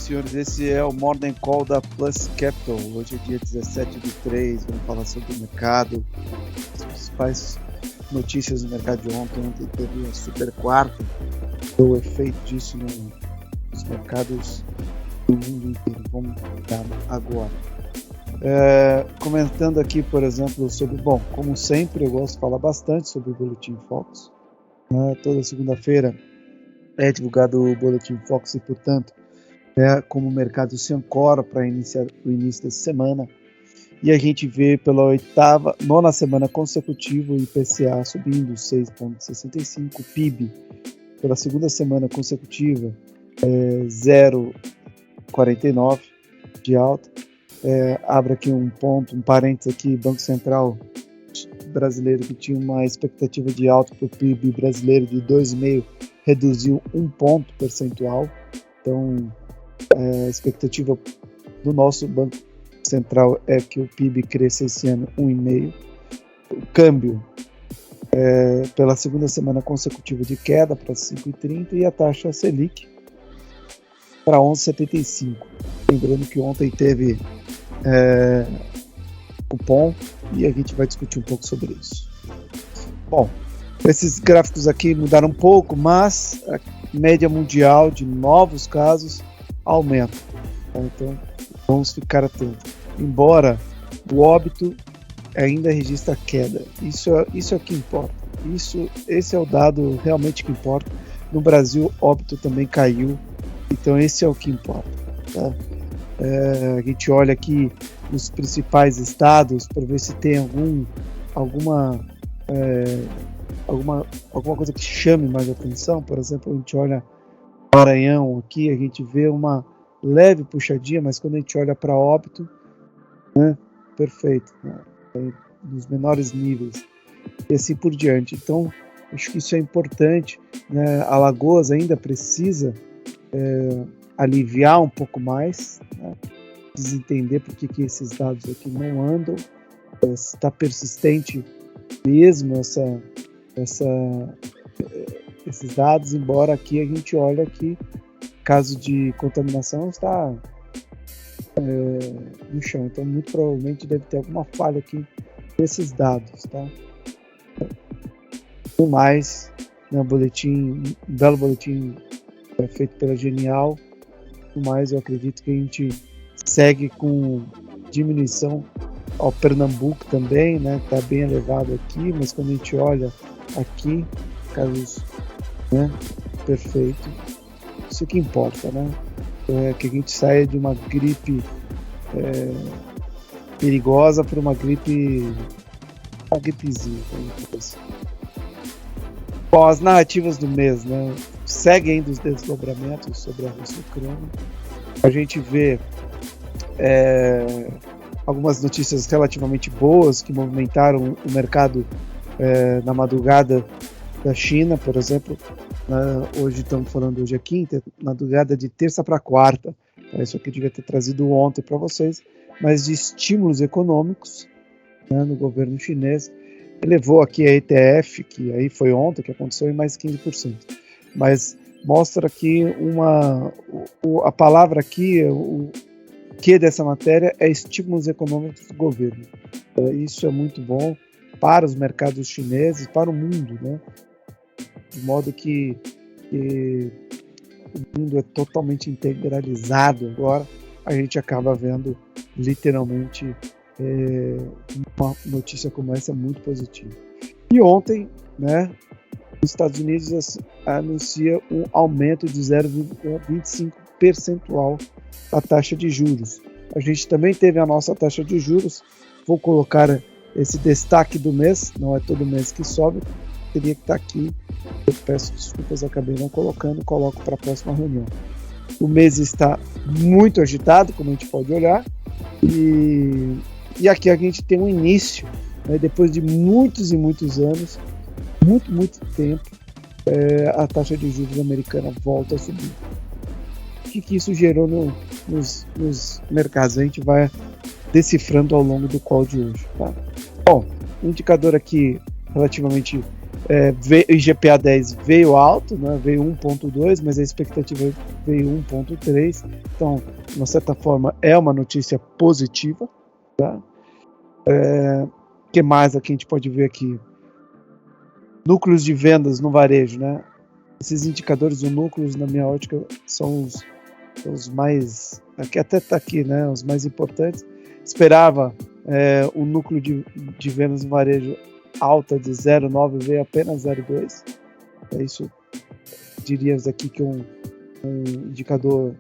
senhores, esse é o Morning Call da Plus Capital. Hoje é dia 17/3, vamos falar sobre o mercado, as principais notícias do mercado de ontem. Ontem teve a super quarta, o efeito disso nos mercados do mundo inteiro. Vamos dar agora. Comentando aqui, por exemplo, sobre, como sempre, eu gosto de falar bastante sobre o Boletim Fox. Toda segunda-feira é divulgado o Boletim Fox e, portanto, como o mercado se ancora para iniciar o início dessa semana. E a gente vê pela nona semana consecutiva o IPCA subindo 6,65%, o PIB pela segunda semana consecutiva 0,49% de alta. Abre aqui um parênteses aqui, Banco Central brasileiro, que tinha uma expectativa de alta para o PIB brasileiro de 2,5%, reduziu 1 ponto percentual. Então, a expectativa do nosso Banco Central é que o PIB cresça esse ano 1,5%. O câmbio pela segunda semana consecutiva de queda para 5,30% e a taxa Selic para 11,75%. Lembrando que ontem teve cupom e a gente vai discutir um pouco sobre isso. Bom, esses gráficos aqui mudaram um pouco, mas a média mundial de novos casos aumenta. Então, vamos ficar atentos. Embora o óbito ainda registra queda. Isso é o que importa. Esse é o dado realmente que importa. No Brasil, óbito também caiu. Então, esse é o que importa. Tá? A gente olha aqui nos principais estados para ver se tem alguma coisa que chame mais atenção. Por exemplo, a gente olha Maranhão aqui, a gente vê uma leve puxadinha, mas quando a gente olha para óbito, perfeito, nos menores níveis e assim por diante. Então, acho que isso é importante, né? Alagoas ainda precisa aliviar um pouco mais, né? Desentender por que esses dados aqui não andam, se está persistente mesmo esses dados, embora aqui a gente olha que caso de contaminação está no chão, então muito provavelmente deve ter alguma falha aqui nesses dados, tá? No mais, um belo boletim feito pela Genial. No mais, eu acredito que a gente segue com diminuição ao Pernambuco também, né? Está bem elevado aqui, mas quando a gente olha aqui, casos, perfeito, isso que importa, né? Que a gente saia de uma gripe perigosa para uma gripezinha. Assim. Bom, as narrativas do mês, né? Seguem ainda os desdobramentos sobre a Rússia e a Ucrânia. A gente vê algumas notícias relativamente boas que movimentaram o mercado na madrugada da China, por exemplo. Hoje estamos falando, hoje é quinta, madrugada de terça para quarta. Isso aqui eu devia ter trazido ontem para vocês, mas de estímulos econômicos, no governo chinês. Elevou aqui a ETF, que aí foi ontem que aconteceu, em mais 15%. Mas mostra aqui a palavra aqui, o que dessa matéria é estímulos econômicos do governo. Isso é muito bom para os mercados chineses, para o mundo, né? De modo que o mundo é totalmente integralizado agora, a gente acaba vendo literalmente uma notícia como essa muito positiva. E ontem, os Estados Unidos anuncia um aumento de 0,25 percentual da taxa de juros. A gente também teve a nossa taxa de juros. Vou colocar esse destaque do mês, não é todo mês que sobe, teria que estar aqui. Eu peço desculpas, acabei não colocando, coloco para a próxima reunião. O mês está muito agitado, como a gente pode olhar, e aqui a gente tem um início, depois de muitos e muitos anos, muito tempo, a taxa de juros americana volta a subir. O que isso gerou nos mercados? A gente vai decifrando ao longo do call de hoje. Tá? Bom, um indicador aqui relativamente O IGPA 10 veio alto, né? Veio 1,2, mas a expectativa veio 1,3. Então, de uma certa forma, é uma notícia positiva. Tá? Que mais aqui a gente pode ver aqui? Núcleos de vendas no varejo, né? Esses indicadores de núcleos, na minha ótica, são os mais... Aqui até está aqui, né? Os mais importantes. Esperava o núcleo de vendas no varejo alta de 0,9, veio apenas 0,2. Isso diríamos aqui que é um indicador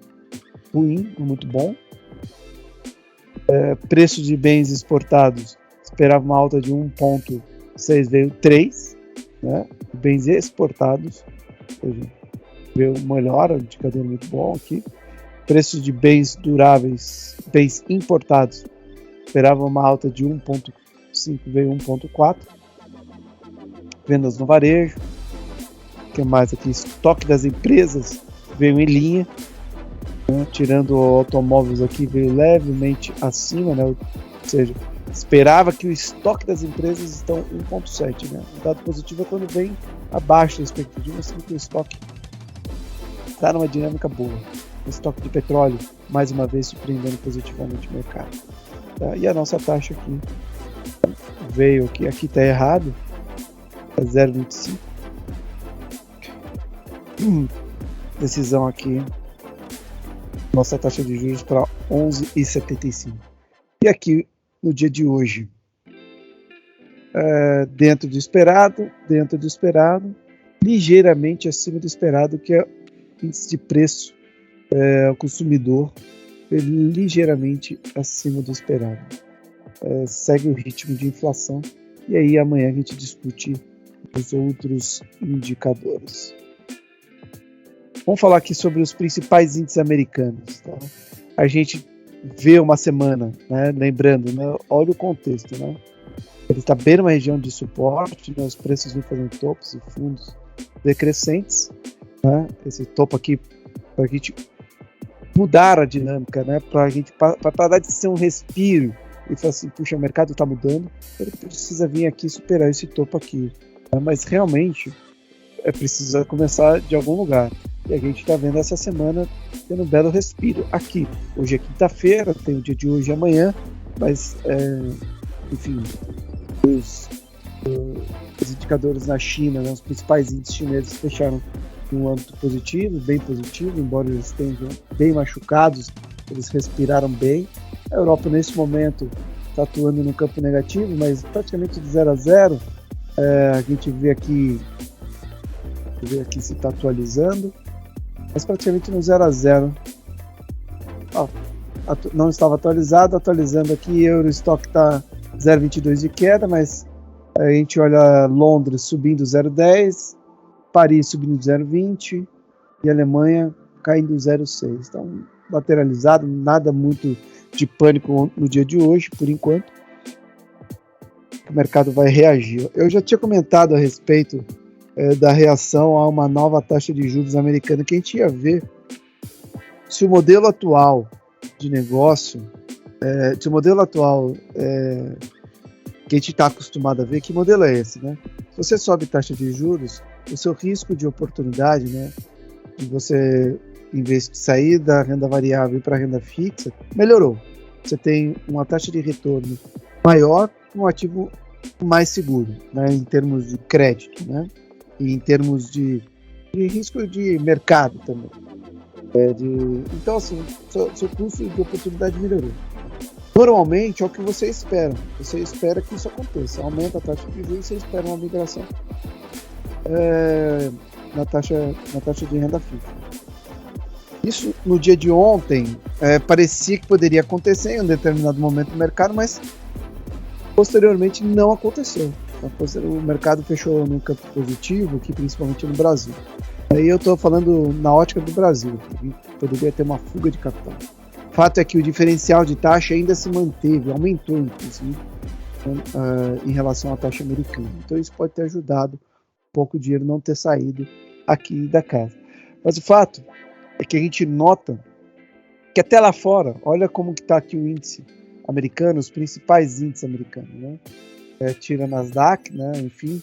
ruim, muito bom. Preço de bens exportados, esperava uma alta de 1,6, veio 3, né? Bens exportados, veio melhor, um indicador muito bom aqui. Preço de bens duráveis, bens importados, esperava uma alta de 1,5, veio 1,4. Vendas no varejo, o que mais aqui? Estoque das empresas veio em linha, né? Tirando automóveis aqui, veio levemente acima, né? Ou seja, esperava que o estoque das empresas estão 1,7, né? O dado positivo é quando vem abaixo da expectativa, assim que o estoque está numa dinâmica boa. O estoque de petróleo, mais uma vez, surpreendendo positivamente o mercado. Tá? E a nossa taxa aqui veio aqui está errado, é 0,25. Decisão aqui, nossa taxa de juros para 11,75. E aqui, no dia de hoje, dentro do esperado, ligeiramente acima do esperado, que é o índice de preço ao consumidor, ligeiramente acima do esperado. Segue o ritmo de inflação, e aí amanhã a gente discute os outros indicadores. Vamos falar aqui sobre os principais índices americanos. Tá? A gente vê uma semana, né? Lembrando, né? Olha o contexto, né? Ele está bem numa região de suporte, né? Os preços vão fazendo topos e fundos decrescentes, né? Esse topo aqui, para a gente mudar a dinâmica, né? Para a gente parar de ser um respiro e falar assim, puxa, o mercado está mudando, ele precisa vir aqui superar esse topo aqui. Né? Mas realmente precisa começar de algum lugar. E a gente está vendo essa semana tendo um belo respiro aqui. Hoje é quinta-feira, tem o dia de hoje e amanhã, mas, enfim, os indicadores na China, né, os principais índices chineses fecharam em um âmbito positivo, bem positivo, embora eles estejam bem machucados, eles respiraram bem. A Europa, nesse momento, está atuando no campo negativo, mas praticamente de 0 a 0. A gente vê aqui se está atualizando, mas praticamente no 0 a 0. Não estava atualizando aqui, Eurostock está 0,22 de queda, mas a gente olha Londres subindo 0,10, Paris subindo 0,20 e Alemanha caindo 0,6. Então, lateralizado, nada muito de pânico no dia de hoje, por enquanto. O mercado vai reagir. Eu já tinha comentado a respeito da reação a uma nova taxa de juros americana, que a gente ia ver se o modelo atual de negócio, se o modelo atual que a gente está acostumado a ver, que modelo é esse, né? Se você sobe taxa de juros, o seu risco de oportunidade, né, de você, em vez de sair da renda variável para a renda fixa, melhorou. Você tem uma taxa de retorno maior, um ativo mais seguro, né, em termos de crédito, né? E em termos de risco de mercado também. Então, assim, seu custo de oportunidade melhorou. Normalmente é o que você espera. Você espera que isso aconteça. Aumenta a taxa de juros, você espera uma migração na taxa de renda fixa. Isso, no dia de ontem, parecia que poderia acontecer em um determinado momento do mercado, mas posteriormente não aconteceu. O mercado fechou num campo positivo, aqui principalmente no Brasil. Aí eu estou falando na ótica do Brasil, que poderia ter uma fuga de capital. O fato é que o diferencial de taxa ainda se manteve, aumentou inclusive, em relação à taxa americana. Então isso pode ter ajudado um pouco o dinheiro não ter saído aqui da casa. Mas o fato é que a gente nota que até lá fora, olha como que está aqui o índice americano, os principais índices americanos, né? Tira Nasdaq, né? Enfim,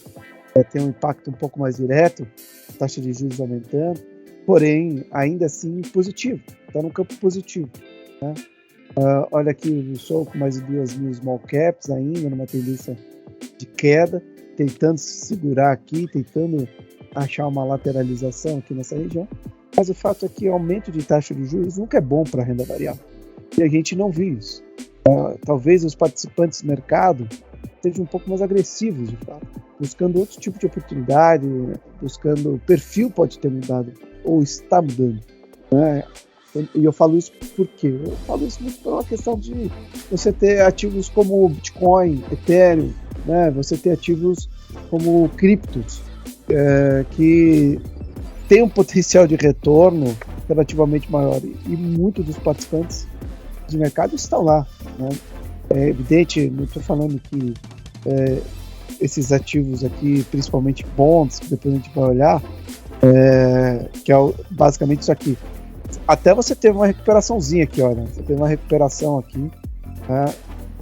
tem um impacto um pouco mais direto, taxa de juros aumentando, porém, ainda assim, positivo, está no campo positivo, né? Olha aqui o Sol com mais de 2.000 small caps ainda, numa tendência de queda, tentando se segurar aqui, tentando achar uma lateralização aqui nessa região, mas o fato é que o aumento de taxa de juros nunca é bom para a renda variável, e a gente não viu isso. Talvez os participantes do mercado sejam um pouco mais agressivos, de fato, buscando outro tipo de oportunidade, buscando... O perfil pode ter mudado, ou está mudando, né? E eu falo isso por quê? Eu falo isso muito por uma questão de você ter ativos como Bitcoin, Ethereum, né? Você ter ativos como criptos, que tem um potencial de retorno relativamente maior, e muitos dos participantes de mercado estão lá, né? É evidente, não estou falando que esses ativos aqui, principalmente bonds, que depois a gente vai olhar, que é basicamente isso aqui. Até você teve uma recuperaçãozinha aqui, olha. Você teve uma recuperação aqui, né?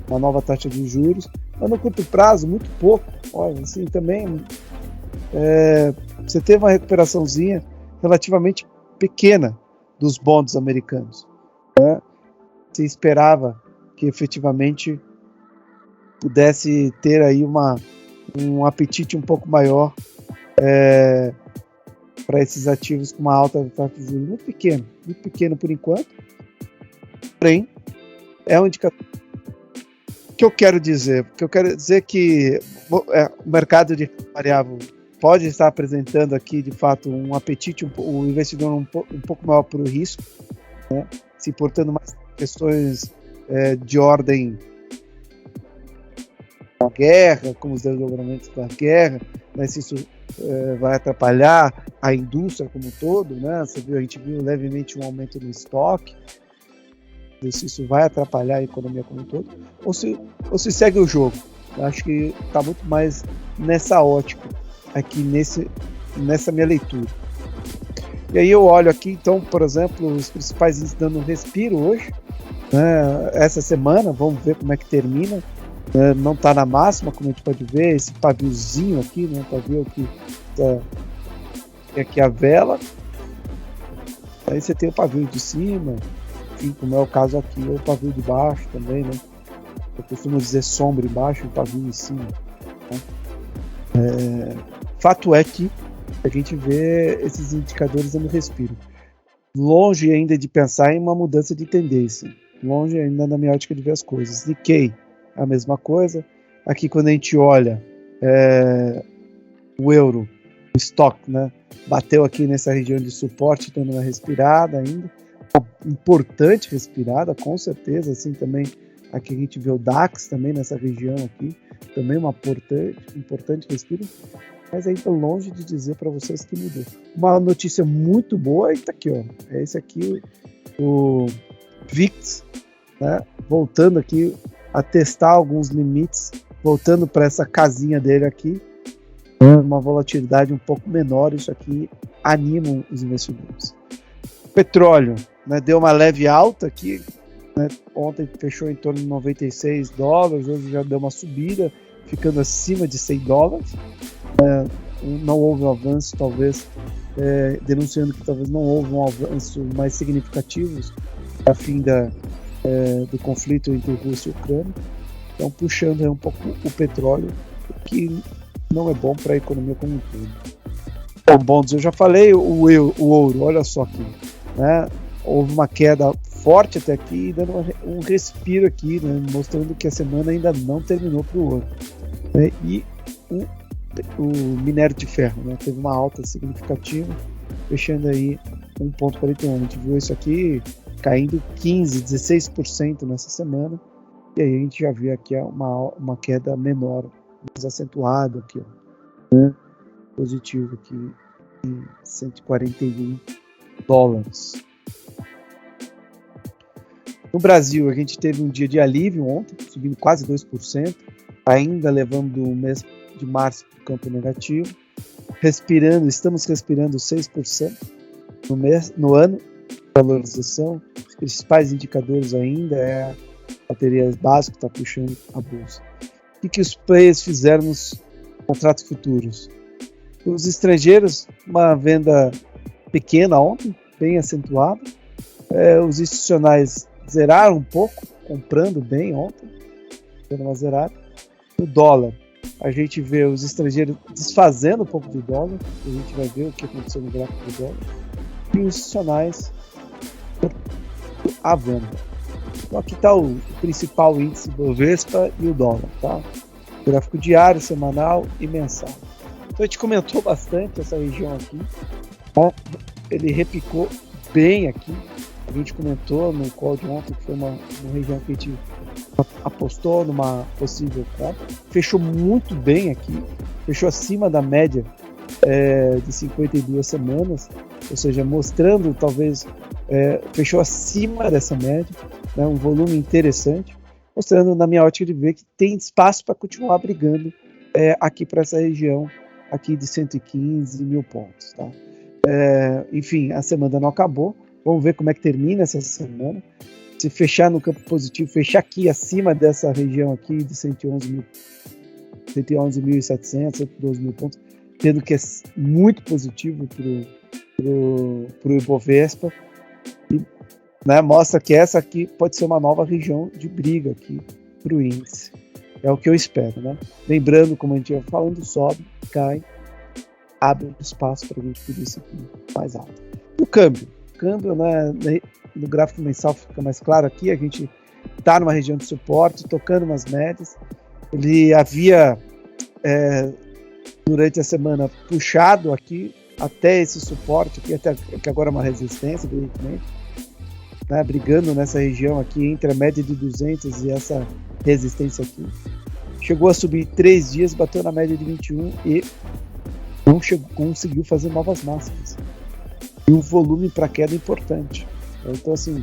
Uma nova taxa de juros, mas no curto prazo, muito pouco. Olha, assim, também você teve uma recuperaçãozinha relativamente pequena dos bonds americanos, né? Se esperava que efetivamente pudesse ter aí um apetite um pouco maior para esses ativos com uma alta taxa de juros. Muito pequeno por enquanto, porém é um indicador. O que eu quero dizer? Porque eu quero dizer que o mercado de variável pode estar apresentando aqui de fato um apetite, o investidor um pouco maior para o risco, né? Se importando mais questões de ordem da guerra, como os desdobramentos da guerra, né? Se isso vai atrapalhar a indústria como um todo, né? A gente viu levemente um aumento no estoque, se isso vai atrapalhar a economia como um todo, ou se segue o jogo. Eu acho que está muito mais nessa ótica aqui, nessa minha leitura. E aí eu olho aqui, então, por exemplo, os principais índices dando um respiro hoje, né? Essa semana, vamos ver como é que termina. Não está na máxima, como a gente pode ver, esse paviozinho aqui, né? Pavio aqui, aqui a vela. Aí você tem o pavio de cima, enfim, como é o caso aqui, ou o pavio de baixo também, né? Eu costumo dizer sombra embaixo e pavio em cima, né? Fato é que a gente vê esses indicadores dando respiro. Longe ainda de pensar em uma mudança de tendência. Longe ainda na minha ótica de ver as coisas. Nikkei, a mesma coisa. Aqui quando a gente olha o euro, o estoque, né, bateu aqui nessa região de suporte, dando uma respirada ainda. Importante respirada, com certeza. Assim também aqui a gente vê o DAX também nessa região aqui. Também uma importante respiro. Mas ainda longe de dizer para vocês que mudou. Uma notícia muito boa, e tá aqui, ó. É esse aqui, o VIX, né? Voltando aqui a testar alguns limites, voltando para essa casinha dele aqui, uma volatilidade um pouco menor. Isso aqui anima os investidores. Petróleo, né? Deu uma leve alta aqui, né? Ontem fechou em torno de $96, hoje já deu uma subida, ficando acima de $100. Não houve um avanço, talvez, denunciando que talvez não houve um avanço mais significativo a fim do conflito entre Rússia e Ucrânia. Então, puxando um pouco o petróleo, o que não é bom para a economia como um todo. Bom, bonds, eu já falei, o ouro, olha só aqui, né? Houve uma queda forte até aqui, dando um respiro aqui, né? Mostrando que a semana ainda não terminou para o ouro, né? E o minério de ferro, né? Teve uma alta significativa, fechando aí 1,41. A gente viu isso aqui caindo 15%, 16% nessa semana, e aí a gente já viu aqui uma queda menor, mais acentuada aqui, ó, né? Positivo aqui em $141. No Brasil, a gente teve um dia de alívio ontem, subindo quase 2%, ainda levando o mês de março para o campo negativo, estamos respirando 6% no ano, valorização. Os principais indicadores ainda é a bateria básica que está puxando a bolsa. O que os players fizeram nos contratos futuros? Os estrangeiros, uma venda pequena ontem, bem acentuada. Os institucionais zeraram um pouco, comprando bem ontem, dando uma zerada. O dólar, a gente vê os estrangeiros desfazendo um pouco do dólar, a gente vai ver o que aconteceu no gráfico do dólar, e os institucionais à venda. Então aqui está o principal índice Bovespa e o dólar, tá? Gráfico diário, semanal e mensal. Então a gente comentou bastante essa região aqui, tá? Ele repicou bem aqui. A gente comentou no call de ontem que foi uma região que a gente apostou numa possível compra. Fechou muito bem aqui, fechou acima da média de 52 semanas, ou seja, mostrando talvez, fechou acima dessa média, né, um volume interessante, mostrando na minha ótica de ver que tem espaço para continuar brigando aqui para essa região aqui de 115 mil pontos. Tá? Enfim, a semana não acabou, vamos ver como é que termina essa semana. Se fechar no campo positivo, fechar aqui acima dessa região aqui de 111.700, 112 mil pontos, tendo que é muito positivo para o Ibovespa, e, né, mostra que essa aqui pode ser uma nova região de briga aqui para o índice. É o que eu espero, né? Lembrando, como a gente ia falando, sobe, cai, abre espaço para a gente poder seguir mais alto. O câmbio, né, no gráfico mensal fica mais claro aqui, a gente está numa região de suporte, tocando umas médias. Ele havia, durante a semana, puxado aqui até esse suporte, aqui, até que agora é uma resistência, evidentemente, né, brigando nessa região aqui, entre a média de 200 e essa resistência aqui. Chegou a subir 3 dias, bateu na média de 21 e não conseguiu fazer novas máximas. E o volume para queda é importante. Então, assim,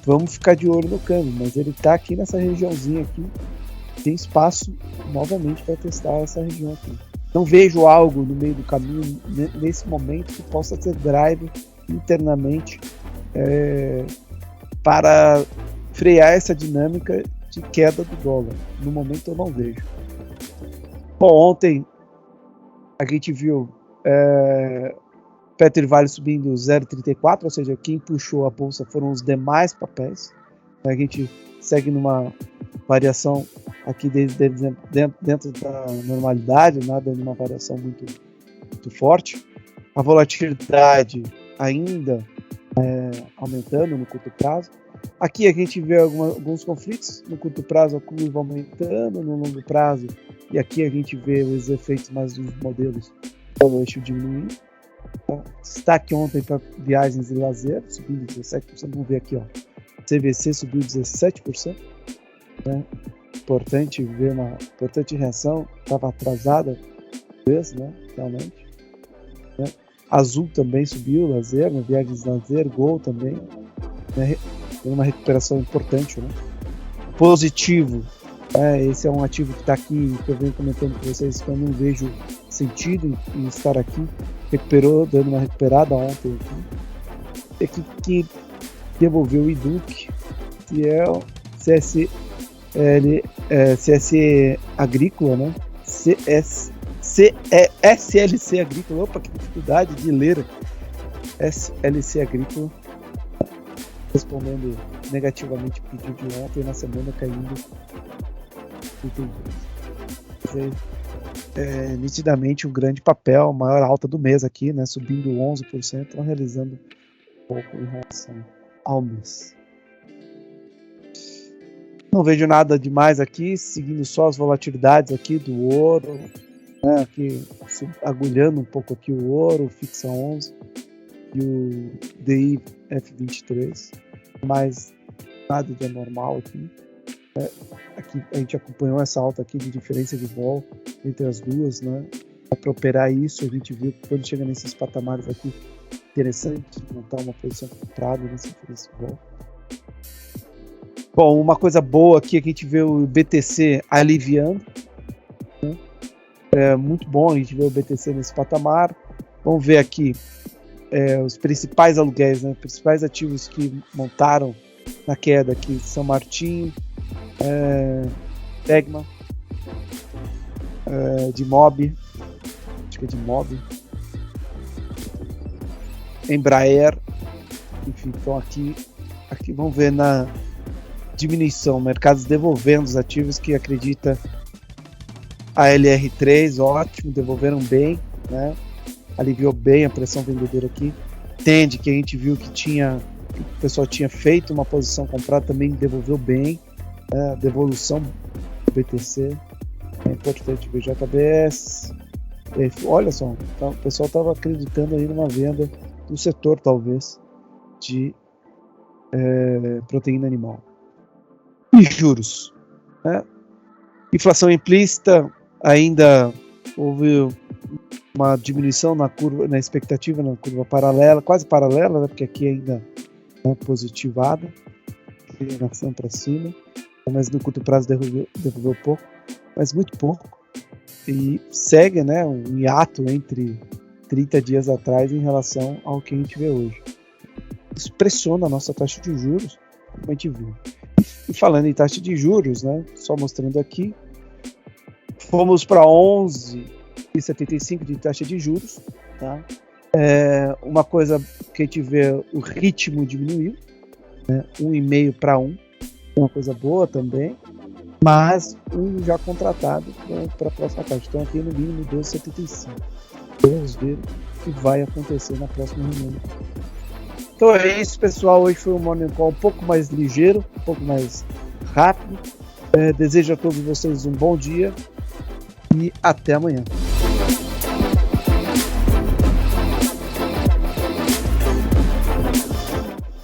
vamos ficar de olho no câmbio, mas ele está aqui nessa regiãozinha aqui, tem espaço novamente para testar essa região aqui. Não vejo algo no meio do caminho nesse momento que possa ser drive internamente para frear essa dinâmica de queda do dólar. No momento eu não vejo. Bom, ontem a gente viu Petro Vale subindo 0,34, ou seja, quem puxou a bolsa foram os demais papéis. A gente segue numa variação aqui dentro da normalidade, nada de uma variação muito forte. A volatilidade ainda aumentando no curto prazo. Aqui a gente vê alguns conflitos, no curto prazo a curva aumentando, no longo prazo, e aqui a gente vê os efeitos mais dos modelos do eixo diminuindo. Destaque ontem para viagens e lazer, subindo 17%. Vamos ver aqui, ó. CVC subiu 17%. Né? Importante ver uma importante reação. Estava atrasada, né? Realmente. Né? Azul também subiu, lazer, né? Viagens e lazer, Gol também. Né? Tem uma recuperação importante, né? Positivo. Esse é um ativo que está aqui, que eu venho comentando com vocês, que eu não vejo sentido em estar aqui. Recuperou, dando uma recuperada ontem aqui. Que devolveu o IDUC, que é o CSE Agrícola, né? SLC Agrícola. Opa, que dificuldade de ler. SLC Agrícola. Respondendo negativamente para o dia de ontem, na semana caindo 32. Nitidamente um grande papel, maior alta do mês aqui, né, subindo 11%, realizando um pouco em relação ao mês. Não vejo nada demais aqui, seguindo só as volatilidades aqui do ouro, né, aqui agulhando um pouco aqui o ouro, o Fixa 11 e o DI F23, mas nada de anormal aqui. Aqui a gente acompanhou essa alta aqui de diferença de vol entre as duas, né? Para operar isso, a gente viu que quando chega nesses patamares aqui, interessante montar uma posição comprada nessa diferença de vol. Bom, uma coisa boa aqui é que a gente vê o BTC aliviando, né? É muito bom a gente ver o BTC nesse patamar. Vamos ver aqui os principais aluguéis, né? Os principais ativos que montaram na queda aqui, São Martinho, Tegma, de Mob, acho que é de Mob, Embraer, enfim, então aqui vamos ver na diminuição, mercados devolvendo os ativos que acredita a LR3, ótimo, devolveram bem, né? Aliviou bem a pressão vendedora aqui. Tende, que a gente viu que o pessoal tinha feito uma posição comprada, também devolveu bem, né? Devolução do BTC, é importante ver JBS. Olha só, o pessoal estava acreditando aí numa venda do setor, talvez, de proteína animal. E juros, né? Inflação implícita, ainda houve uma diminuição na curva, na expectativa, na curva paralela, quase paralela, né? Porque aqui ainda é positivada, inclinação para cima, mas no curto prazo devolveu pouco, mas muito pouco, e segue, né, um hiato entre 30 dias atrás em relação ao que a gente vê hoje. Isso pressiona a nossa taxa de juros, como a gente viu. E falando em taxa de juros, né, só mostrando aqui, fomos para 11,75 de taxa de juros, tá? Uma coisa que a gente vê, o ritmo diminuiu, né? 1,5 para 1, uma coisa boa também, mas um já contratado para a próxima taxa. Então aqui no mínimo 12,75. Vamos ver o que vai acontecer na próxima reunião. Então é isso, pessoal. Hoje foi um Morning Call um pouco mais ligeiro, um pouco mais rápido. Desejo a todos vocês um bom dia e até amanhã.